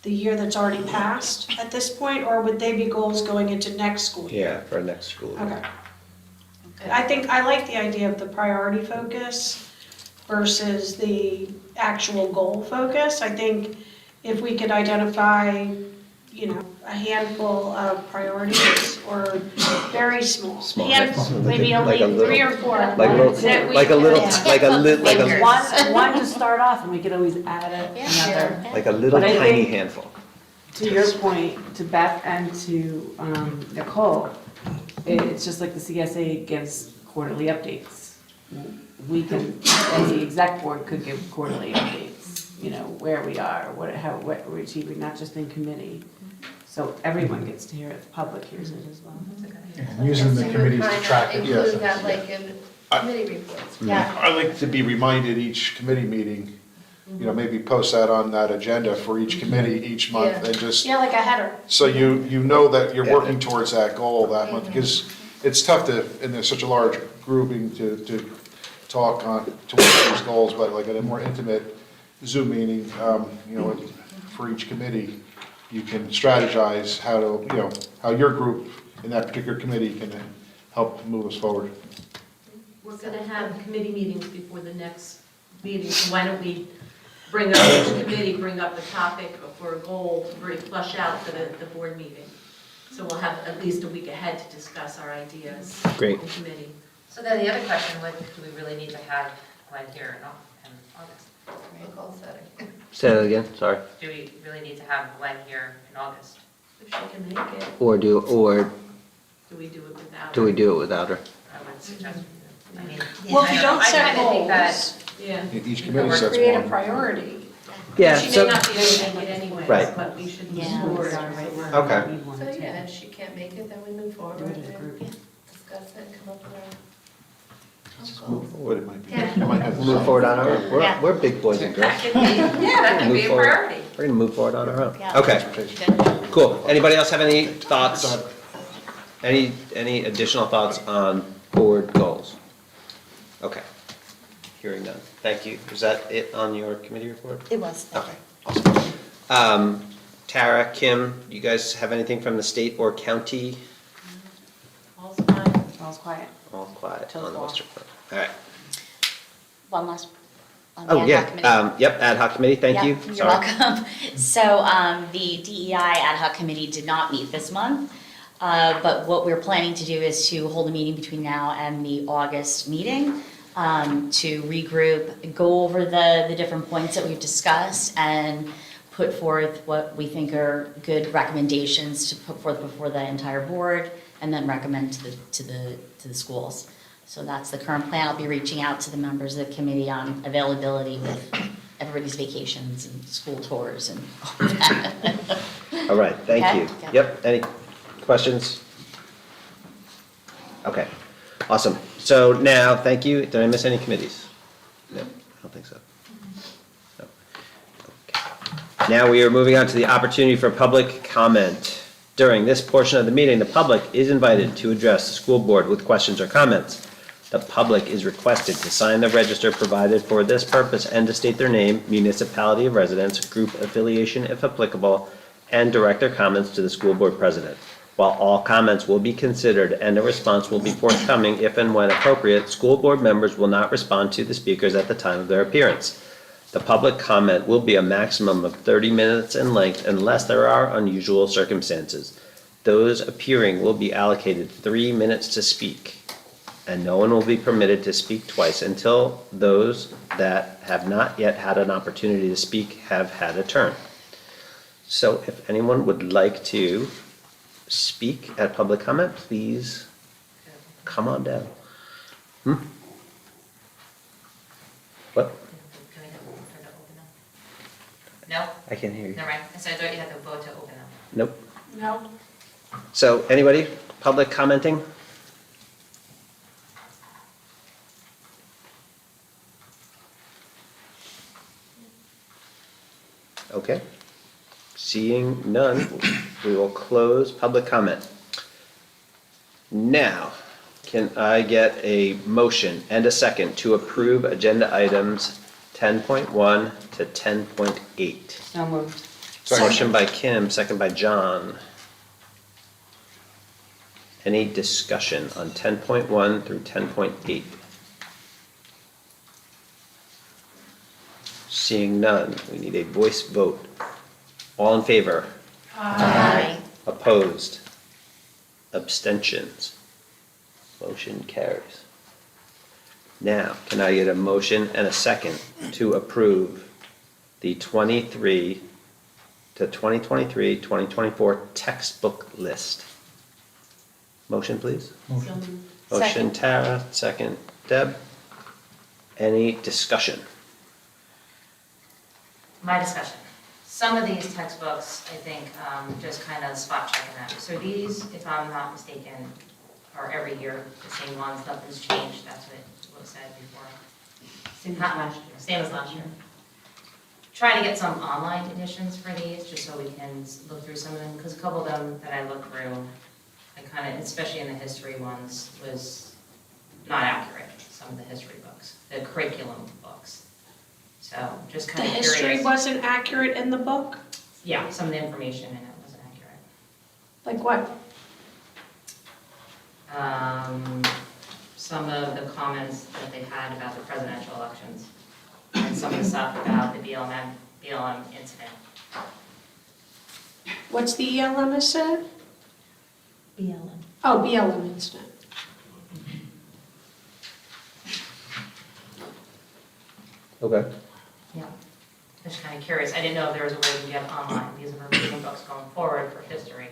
the year that's already passed at this point, or would they be goals going into next school year? Yeah, for next school year. Okay. I think, I like the idea of the priority focus versus the actual goal focus. I think if we could identify, a handful of priorities, or very small. Maybe only 3 or 4. One One to start off, and we could always add another. Like a little But I tiny think- handful. To your point, to Beth and to Nicole, it's just like the CSA gives quarterly updates. we can, and the exec board could give quarterly updates, you know, where we are, what we're achieving, not just in committee. So everyone gets to hear it, the public hears it as well. And using the committees to track it. Yes. Include that like in committee reports. Yeah. I like to be reminded each committee meeting, you know, maybe post that on that agenda for each committee each month Yeah. and just, Yeah, like a header. so you know that you're working towards that goal that month, because it's tough to, and there's such a large grouping to talk on, towards these goals, but like at a more intimate Zoom meeting, you know, for each committee, you can strategize how to, you know, how your group in that particular committee can help move us forward. We're gonna have committee meetings before the next meeting, so why don't we bring up each committee, bring up a topic for a goal to really flush out for the board meeting. So we'll have at least a week ahead to discuss our ideas. Great. In committee. So then the other question would, do we really need to have Glenn here in August? Goal setting. Say that again, sorry. Do we really need to have Glenn here in August? If she can make it, Or do we do it without? we do it without her? I would suggest, I mean. Well, if you I don't set kinda think that- goals, Yeah. Each committee sets create a one. priority. Yeah, She may so, not be able to make it anyways, Right. but we should Yeah. move forward. Okay. So yeah, if she can't make it, then we move forward Do it and as a group. discuss it and come up with our Just goals. move forward, it might be. Yeah. it might have- move forward on our own. Yeah. We're big boys and girls. That could be, yeah, that could Move be a forward. priority. We're gonna move forward on our own. Yeah. Okay, Good. cool. Anybody else have any thoughts? Any additional thoughts on board goals? Okay. Hearing none. Thank you. Is that it on your committee report? It was. Okay, awesome. Tara, Kim, you guys have anything from the state or county? All's fine. All's quiet. All quiet Till on the fall. western front. All right. One last, on the Oh, ad hoc yeah. committee. Yep, ad hoc committee, thank Yeah, you. You're Sorry. welcome. So, the DEI ad hoc committee did not meet this month, but what we're planning to do is to hold a meeting between now and the August meeting, to regroup, go over the different points that we've discussed, and put forth what we think are good recommendations to put forth before the entire board, and then recommend to the schools. So that's the current plan. I'll be reaching out to the members of the committee on availability with everybody's vacations and school tours and all of that. All right, thank Okay, you. yeah. Yep, any questions? Okay, awesome. So now, thank you. Did I miss any committees? No, I don't think so. No. Okay. Now we are moving on to the opportunity for public comment. During this portion of the meeting, the public is invited to address the school board with questions or comments. The public is requested to sign the register provided for this purpose and to state their name, municipality of residence, group affiliation if applicable, and direct their comments to the school board president. While all comments will be considered and a response will be forthcoming if and when appropriate, school board members will not respond to the speakers at the time of their appearance. The public comment will be a maximum of 30 minutes in length unless there are unusual circumstances. Those appearing will be allocated 3 minutes to speak, and no one will be permitted to speak twice until those that have not yet had an opportunity to speak have had a turn. So if anyone would like to speak at public comment, please come on down. What? Can we have a vote to open them? No? I can't hear you. Never mind. So I thought you had to vote to open them. Nope. No? So anybody, public commenting? Okay. Seeing none, we will close public comment. Now, can I get a motion and a second to approve agenda items 10.1 to 10.8? So moved. Motion by Kim, second by John. Any discussion on 10.1 through 10.8? Seeing none, we need a voice vote. All in favor? Aye. Opposed? Abstentions? Motion carries. Now, can I get a motion and a second to approve the 23 to 2023-2024 textbook list? Motion, please. Motion Second. Tara, second Deb. Any discussion? My discussion. Some of these textbooks, I think, just kind of spot checking them. So these, if I'm not mistaken, are every year the same ones, nothing's changed, that's what was said before. Same as last year. Same as last year. Trying to get some online editions for these, just so we can look through some of them, because a couple of them that I looked through, I kind of, especially in the history ones, was not accurate, some of the history books, the curriculum books. So just The kind of curious. history wasn't accurate in the book? Yeah, some of the information in it wasn't accurate. Like what? Some of the comments that they had about the presidential elections, and some of the stuff about the BLM incident. What's the ELM incident? BLM. Oh, BLM incident. Okay. Yeah, just kind of curious. I didn't know if there was a way to get online. These are reading books going forward for history,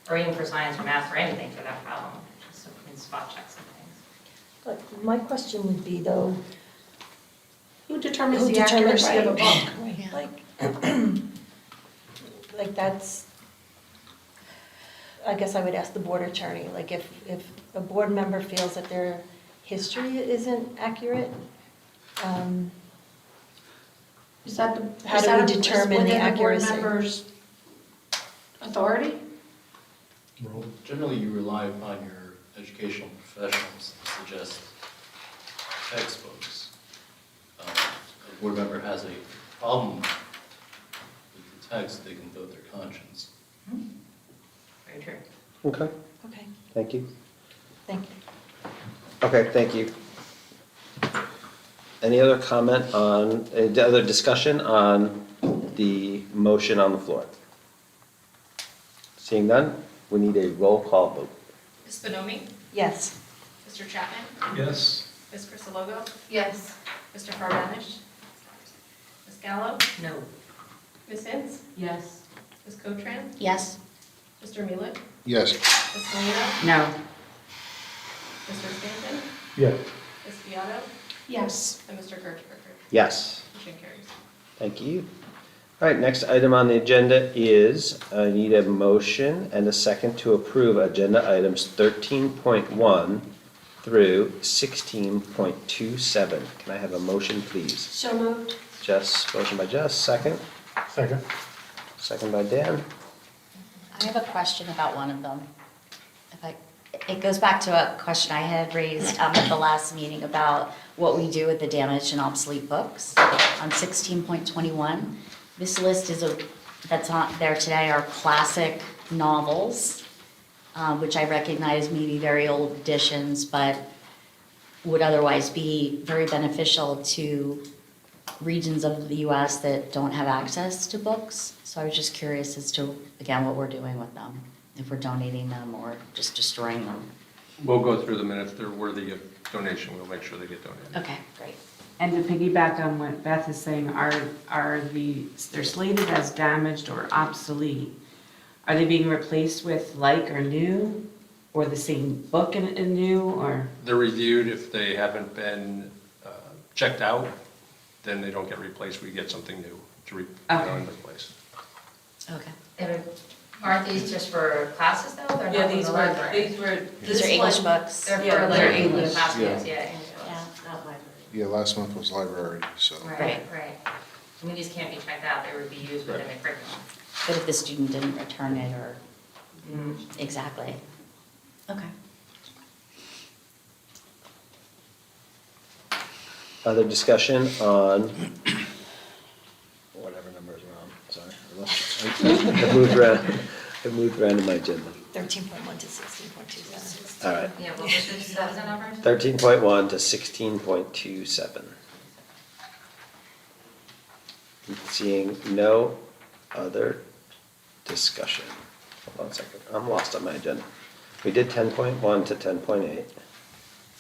or even for science or math, or anything for that problem, just so we can spot check some things. But my question would be though, Who determines who the determines, accuracy of a right, book? like, like that's, I guess I would ask the board attorney, like if a board member feels that their history isn't accurate, Is that the, How is do that we determine the within the board accuracy? member's authority? Well, generally, you rely upon your educational professionals to suggest textbooks. A board member has a problem with the text, they can vote their conscience. Very true. Okay, okay, thank you. thank you. Okay, thank you. Any other comment on, any other discussion on the motion on the floor? Seeing none, we need a roll call vote. Ms. Bonomi? Yes. Mr. Chapman? Yes. Ms. Crisalogo? Yes. Mr. Carabinish? Ms. Gallo? No. Ms. Hins? Yes. Ms. Cotran? Yes? Mr. Mueller? Yes. Ms. Selena? No. Mr. Stanton? Yes. Ms. Beato? Yes. And Mr. Kirchberger? Yes, Motion carries. thank you. All right, next item on the agenda is, I need a motion and a second to approve agenda items 13.1 through 16.27. Can I have a motion, please? So moved. Jess, motion by Jess, second. Second. Second by Dan. I have a question about one of them. It goes back to a question I had raised at the last meeting about what we do with the damaged and obsolete books on 16.21. This list that's on there today are classic novels, which I recognize may be very old editions, but would otherwise be very beneficial to regions of the US that don't have access to books. So I was just curious as to, again, what we're doing with them, if we're donating them or just destroying them. We'll go through them, and if they're worthy of donation, we'll make sure they get donated. Okay, great. And to piggyback on what Beth is saying, they're slated as damaged or obsolete. Are they being replaced with like or new, or the same book in new, or? They're reviewed. If they haven't been checked out, then they don't get replaced. We get something new to in their place. Okay. Aren't these just for classes though? They're Yeah, not for these the were, library. these were. These are English books. They're Yeah, for they're like English. classes, Yeah. yeah, English books. Yeah. Not library. Yeah, last month was library, so. Right, right. I mean, these can't be checked out, they would be used within the curriculum. But if the student didn't return it or, Mm-hmm. exactly. Okay. Other discussion on, whatever numbers we're on, sorry. I moved around in my agenda. 13.1 to 16.27. All right, Yeah, what was the numbers? 13.1 to 16.27. Seeing no other discussion. Hold on a second, I'm lost on my agenda. We did 10.1 to 10.8.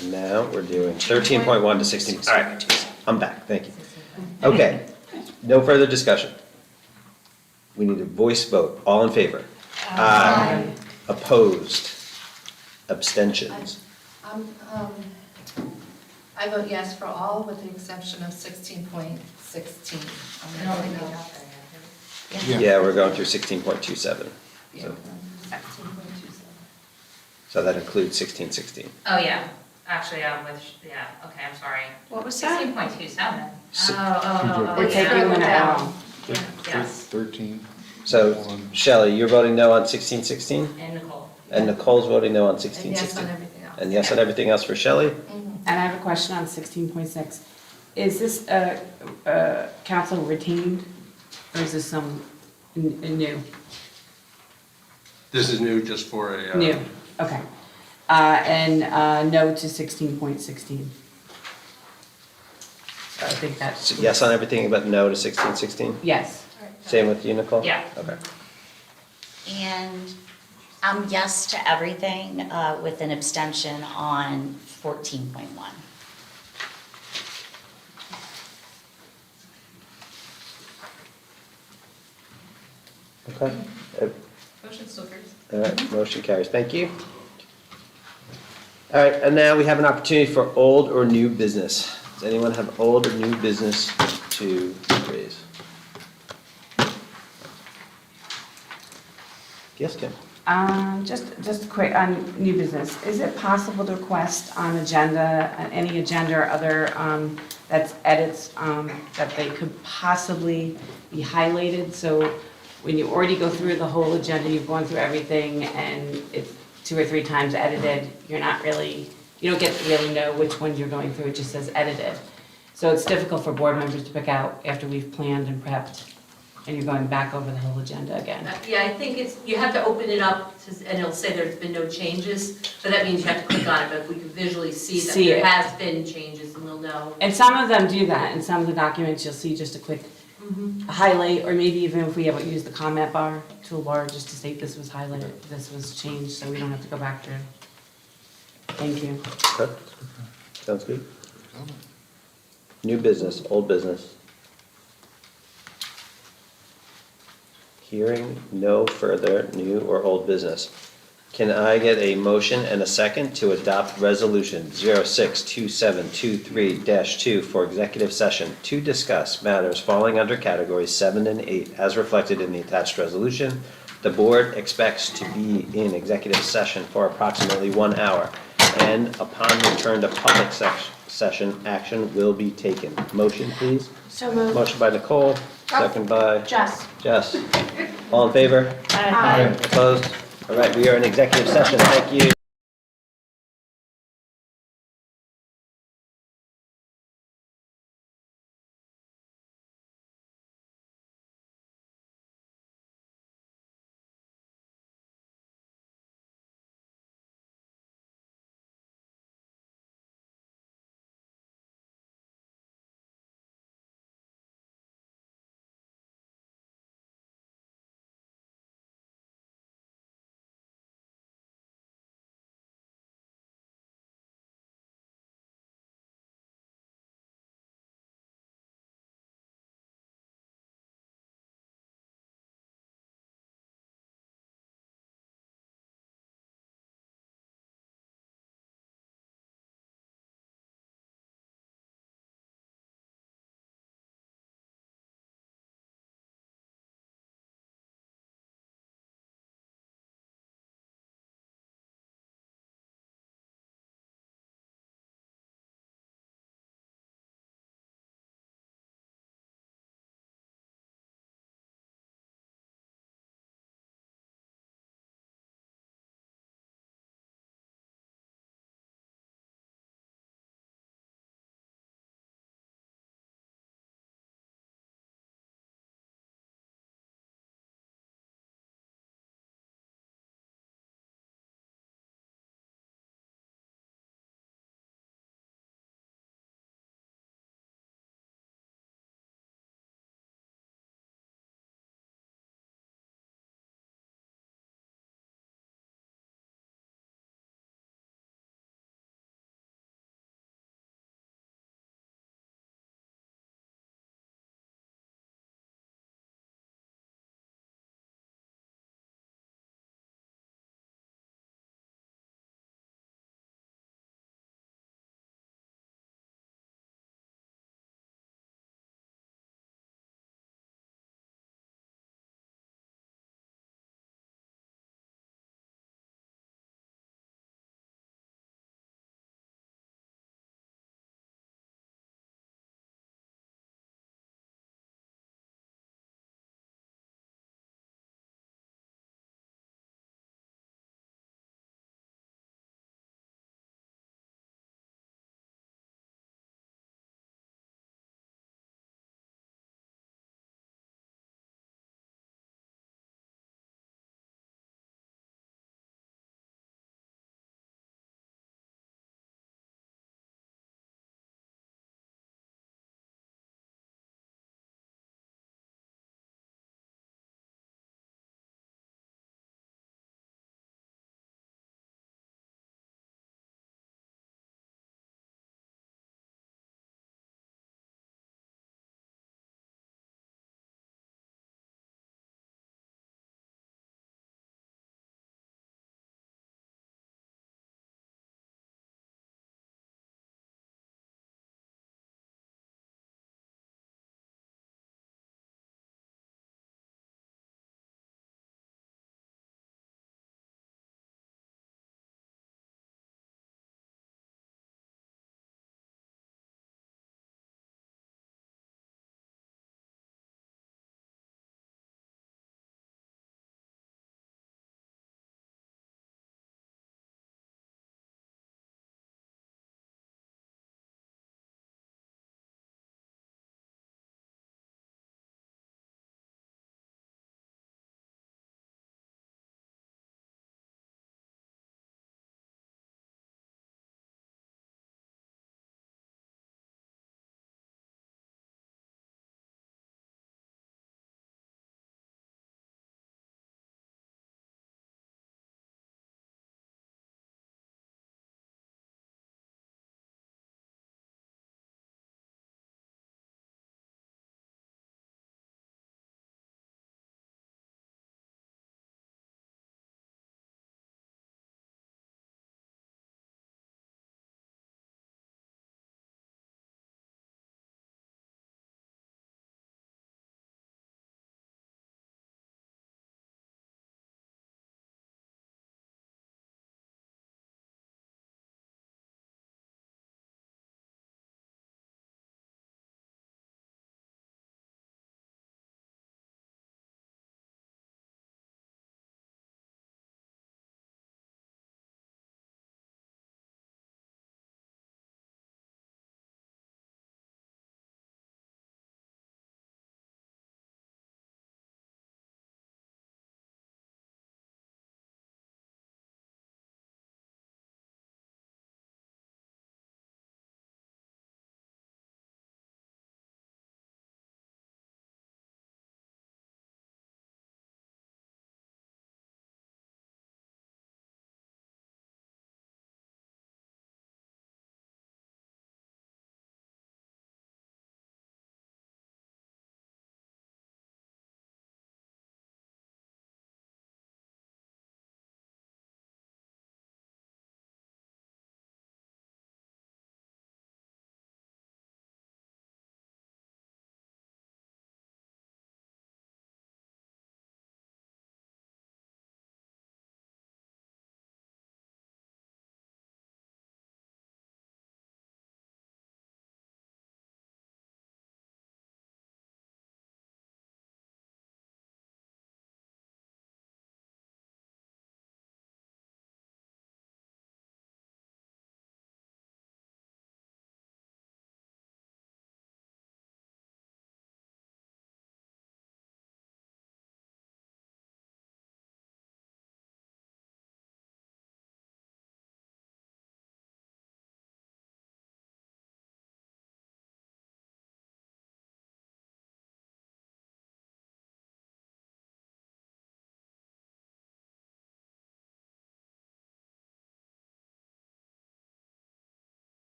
And now we're doing 13.1 to 16. All right, I'm back, thank you. Okay, no further discussion. We need a voice vote, all in favor? Aye. Opposed? Abstentions? I vote yes for all with the exception of 16.16. I don't think we got there yet. Yeah, we're going through 16.27. Yeah, So- 16.27. So that includes 1616. Oh, yeah, actually, okay, I'm sorry. What was that? 16.27. Si- Oh, We're yeah. taking one out. Yes, 13. So, One. Shelley, you're voting no on 1616? and Nicole. And Nicole's voting no on And yes 1616? on everything else. And yes on everything else for Shelley? And I have a question on 16.6. Is this council retained, or is this some new? This is new just for a. New, okay. And no to 16.16. I think that's. So yes on everything but no to 1616? Yes. Same with you, Nicole? Yeah. Okay. And yes to everything with an abstention on 14.1. Okay. Motion still carries. All right, motion carries. Thank you. All right, and now we have an opportunity for old or new business. Does anyone have old or new business to raise? Yes, Kim? Just quick on new business. Is it possible to request on agenda, any agenda or other, that's edits, that they could possibly be highlighted? So when you already go through the whole agenda, you've gone through everything and it's 2 or 3 times edited, you're not really, you don't get to really know which ones you're going through, it just says edited. So it's difficult for board members to pick out after we've planned and prepped, and you're going back over the whole agenda again. Yeah, I think you have to open it up, and it'll say there's been no changes, so that means you have to click on it, but if we can visually see that See there it. has been changes, and we'll know. And some of them do that, in some of the documents, you'll see just a quick highlight, or maybe even if we ever use the comment bar, toolbar, just to state this was highlighted, this was changed, so we don't have to go back through. Thank you. Okay. Sounds good. New business, old business. Hearing no further new or old business. Can I get a motion and a second to adopt resolution 062723-2 for executive session to discuss matters falling under categories 7 and 8 as reflected in the attached resolution? The board expects to be in executive session for approximately 1 hour, and upon return to public session, action will be taken. Motion, please. So moved. Motion by Nicole, second by Jess. Jess. All in favor? Aye. Opposed? All right, we are in executive session. Thank you.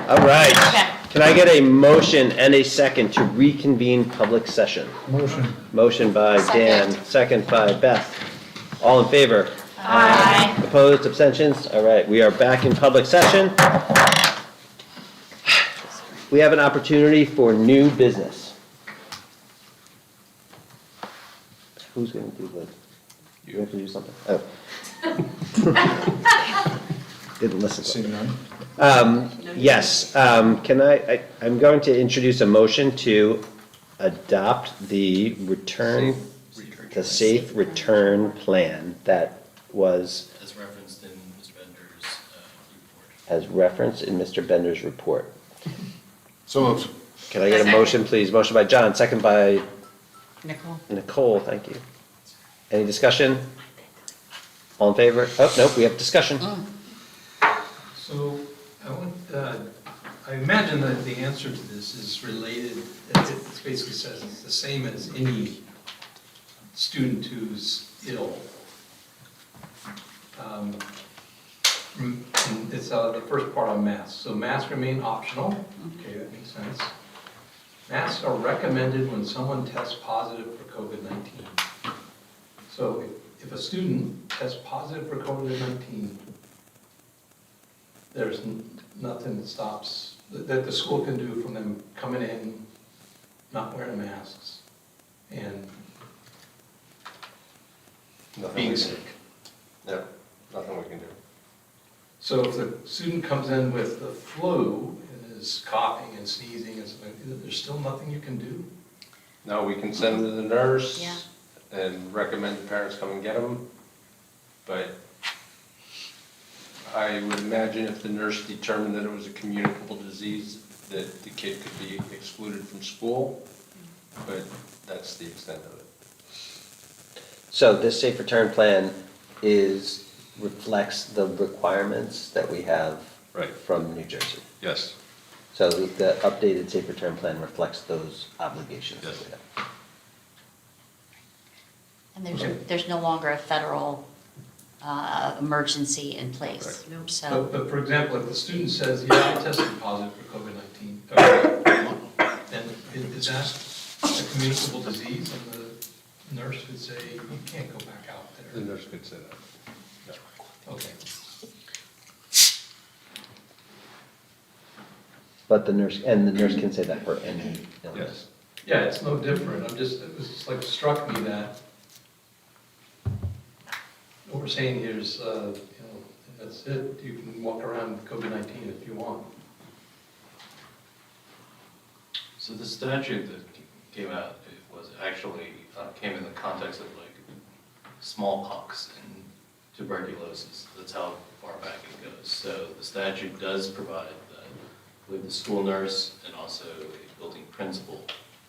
All right. Okay. Can I get a motion and a second to reconvene public session? Motion. Motion by Dan, second by Beth. All in favor? Aye. Opposed, abstentions? All right, we are back in public session. We have an opportunity for new business. Who's going to do this? You have to do something. Oh. Didn't listen. Seeing none? Yes, I'm going to introduce a motion to adopt the safe return plan that was As referenced in Mr. Bender's report. as referenced in Mr. Bender's report. So moved. Can I get a motion, please? Motion by John, second by Nicole? Nicole, thank you. Any discussion? All in favor? Oh, nope, we have discussion. So I imagine that the answer to this is related, it basically says it's the same as any student who's ill. And it's the first part on masks. So masks remain optional. Okay, that makes sense. Masks are recommended when someone tests positive for COVID-19. So if a student tests positive for COVID-19, there's nothing that stops, that the school can do from them coming in, not wearing masks, and being sick. Yep, nothing we can do. So if the student comes in with the flu and is coughing and sneezing and something, there's still nothing you can do? No, we can send them to the nurse Yeah. and recommend the parents come and get them. But I would imagine if the nurse determined that it was a communicable disease, that the kid could be excluded from school, but that's the extent of it. So this safe return plan reflects the requirements that we have Right. from New Jersey. Yes. So the updated safe return plan reflects those obligations that we have. And there's no longer a federal emergency in place, Correct. so. But for example, if the student says, yeah, I tested positive for COVID-19, then is that a communicable disease? And the nurse would say, you can't go back out The there. nurse could say that. Okay. But the nurse can say that for any illness. Yes. Yeah, it's no different. It was just like struck me that what we're saying here is, that's it. You can walk around with COVID-19 if you want. So the statute that came out, it was actually, came in the context of like smallpox and tuberculosis. That's how far back it goes. So the statute does provide that with the school nurse and also a building principal,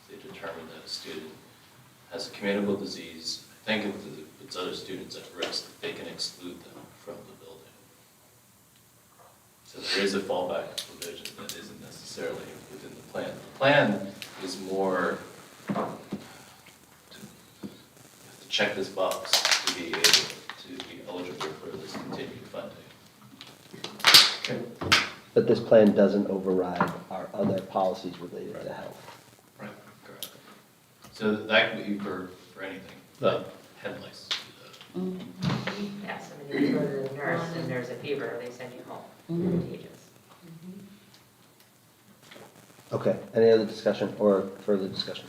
they determine that a student has a communicable disease. I think if it's other students at risk, they can exclude them from the building. So there is a fallback provision that isn't necessarily within the plan. The plan is more to check this box to be able to be eligible for this continued funding. Okay. But this plan doesn't override our other policies related to health. Right. Correct. So that could be for anything, like head lice. Yes, I mean, you go to the nurse and there's a fever, they send you home. Contagious. Okay, any other discussion or further discussion?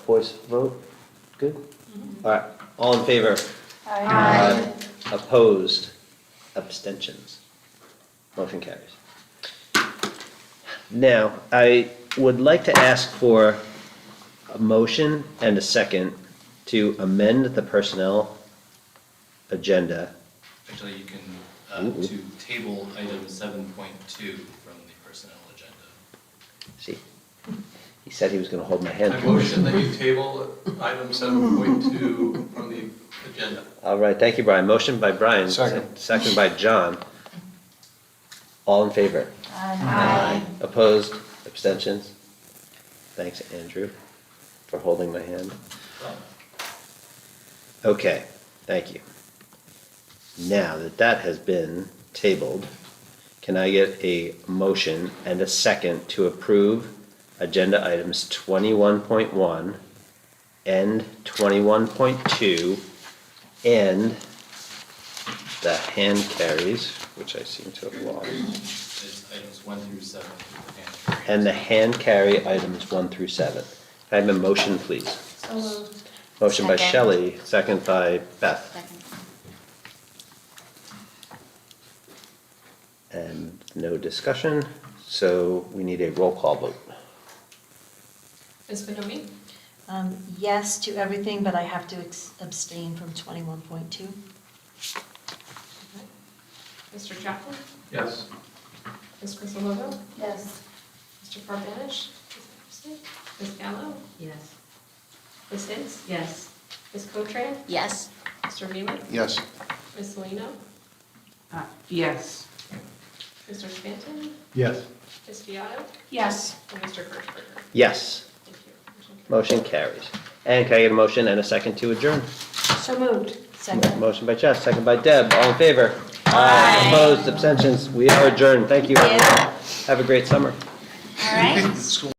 Voice vote, good? All right, all in favor? Aye. Opposed? Abstentions? Motion carries. Now, I would like to ask for a motion and a second to amend the personnel agenda. Actually, you can, Ooh. to table item 7.2 from the personnel agenda. See, he said he was gonna hold my hand. I motion that you table item 7.2 from the agenda. All right, thank you, Brian. Motion by Brian. Second. Second by John. All in favor? Aye. Opposed? Abstentions? Thanks, Andrew, for holding my hand. Okay, thank you. Now that that has been tabled, Can I get a motion and a second to approve agenda items 21.1 and 21.2 and the hand carries, which I seem to have lost, It's items 1 through 7. and the hand carry items 1 through 7. Can I have a motion, please? So moved. Motion by Second. Shelley, second by Beth. Second. And no discussion, so we need a roll call vote. Ms. Bonomi? Yes to everything, but I have to abstain from 21.2. Mr. Chapman? Yes. Ms. Crisologo? Yes. Mr. Carpentish? Ms. Gallo? Yes. Ms. Higgs? Yes. Ms. Cotran? Yes. Mr. Beamer? Yes. Ms. Salino? Yes. Mr. Spanton? Yes. Ms. Beato? Yes. And Mr. Kirchberger? Yes, Thank you. motion carries. And can I get a motion and a second to adjourn? So moved. Second. Motion by Jess, second by Deb, all in favor? Aye. Opposed, abstentions, we are adjourned, thank you everyone. Have a great summer. All right. School